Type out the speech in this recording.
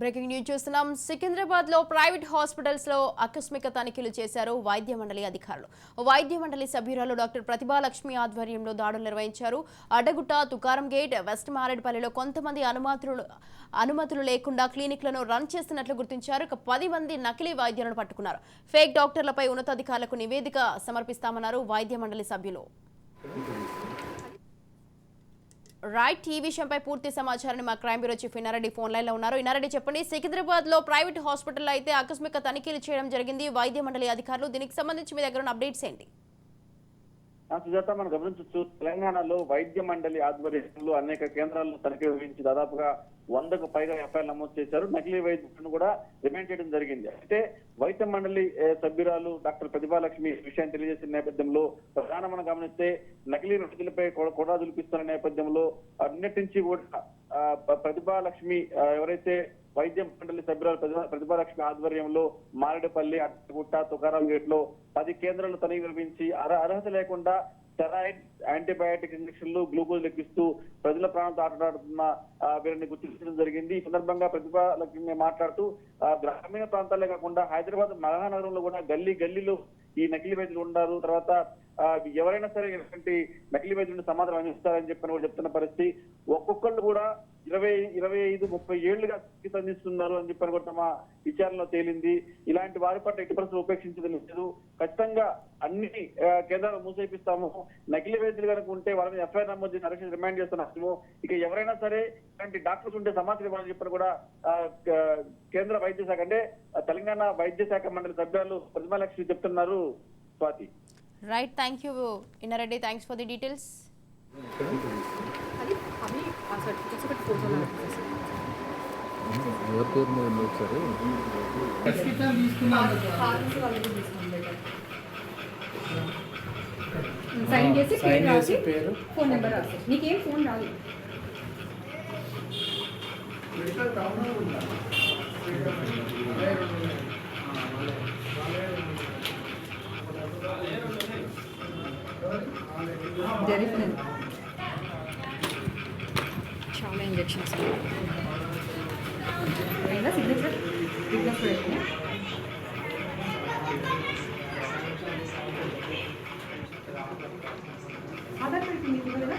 Breaking news చూస్తున్నాం. సికింద్రాబాద్ లో private hospitals లో ఆకస్మిక తనిఖీలు చేశారు వైద్య మండలి అధికారులు. వైద్య మండలి సభ్యురాలు డాక్టర్ ప్రతిభాలక్ష్మి ఆధ్వర్యంలో దాడులు నిర్వహించారు. అడ్డగుట్ట, తుకారం గేట్, వెస్ట్ మారేడుపల్లిలో కొంతమంది అనుమతులు లేకుండా క్లినిక్లను రన్ చేస్తున్నట్లు గుర్తించారు. 10 మంది నకిలీ వైద్యులను పట్టుకున్నారు. ఫేక్ డాక్టర్లపై ఉన్నతాధికారులకు నివేదిక సమర్పిస్తామన్నారు వైద్య మండలి సభ్యులు. రైట్, ఈ విషయంపై పూర్తి సమాచారాన్ని మా crime bureau chief Inna Reddy phone line లో ఉన్నారు. ఇన్నారెడ్డి, చెప్పండి. సికింద్రాబాద్ లో ప్రైవేట్ హాస్పిటల్ అయితే ఆకస్మిక తనిఖీలు చేయడం జరిగింది వైద్య మండలి అధికారులు. దీనికి సంబంధించి మీ దగ్గర ఉన్న అప్డేట్స్ ఏంటి? సుజాత, మనం గమనించవచ్చు, తెలంగాణలో వైద్య మండలి ఆధ్వర్యంలో అనేక కేంద్రాల్లో తనిఖీ నిర్వహించి దాదాపుగా 100కు పైగా ఎఫ్ఐఆర్ నమోదు చేశారు. నకిలీ వైద్యులను కూడా రిమాండ్ చేయడం జరిగింది. అయితే వైద్య మండలి సభ్యురాలు డాక్టర్ ప్రతిభాలక్ష్మి విషయాన్ని తెలియజేసిన నేపథ్యంలో ప్రధాన మనం గమనిస్తే నకిలీ వైద్యులపై కూడా దులిపిస్తున్న నేపథ్యంలో అన్నిటి నుంచి కూడా ప్రతిభాలక్ష్మి ఎవరైతే వైద్య మండలి సభ్యురాలు ప్రతిభాలక్ష్మి ఆధ్వర్యంలో మారేడుపల్లి, అడ్డగుట్ట, తుకారం గేట్ లో 10 కేంద్రాలు తనిఖీ నిర్వహించి అర్హత లేకుండా స్టెరాయిడ్, యాంటీబయాటిక్ ఇంజక్షన్లు, గ్లూకోజ్ లెక్కిస్తూ ప్రజల ప్రాణంతో ఆటలాడుతున్న వీరిని గుర్తించడం జరిగింది. ఈ సందర్భంగా ప్రతిభాలక్ష్మి మాట్లాడుతూ గ్రామీణ ప్రాంతాలే కాకుండా హైదరాబాద్ మహానగరంలో కూడా గల్లీలో ఈ నకిలీ వైద్యులు ఉన్నారు. తర్వాత ఎవరైనా సరే ఇలాంటి నకిలీ వైద్యులను సమాధానం అందిస్తారని చెప్పని కూడా చెప్తున్న పరిస్థితి. ఒక్కొక్కళ్ళు కూడా 25-30 ఏళ్లుగా చికిత్స అందిస్తున్నారు అని చెప్పని కూడా తమ విచారణలో తేలింది. ఇలాంటి వారి పట్ల ఎట్టి పరిస్థితులు ఉపేక్షించడం లేదు. ఖచ్చితంగా అన్ని కేంద్రాలు మూసేపిస్తాము. నకిలీ వైద్యులు కనుక ఉంటే వాళ్ళని ఎఫ్ఐఆర్ నమోదు చేసి అరెస్ట్ రిమాండ్ చేస్తున్నాము. ఇక ఎవరైనా సరే ఇలాంటి డాక్టర్స్ ఉంటే సమాచారం ఇవ్వాలని చెప్పని కూడా కేంద్ర వైద్య శాఖ అంటే తెలంగాణ వైద్య శాఖ మండలి సభ్యులు ప్రతిభాలక్ష్మి చెప్తున్నారు. Swathi. Right, thank you Innareddy, thanks for the details. Sign చేసి పేరు రాసి ఫోన్ నెంబర్ రాసి నీకేం ఫోన్ రాదు. జరిగిపోయింది చాలా ఇంజక్షన్స్ అయినా సిగ్నేచర్ ఆధార్ కార్డు మీకు ఇవ్వలేదా?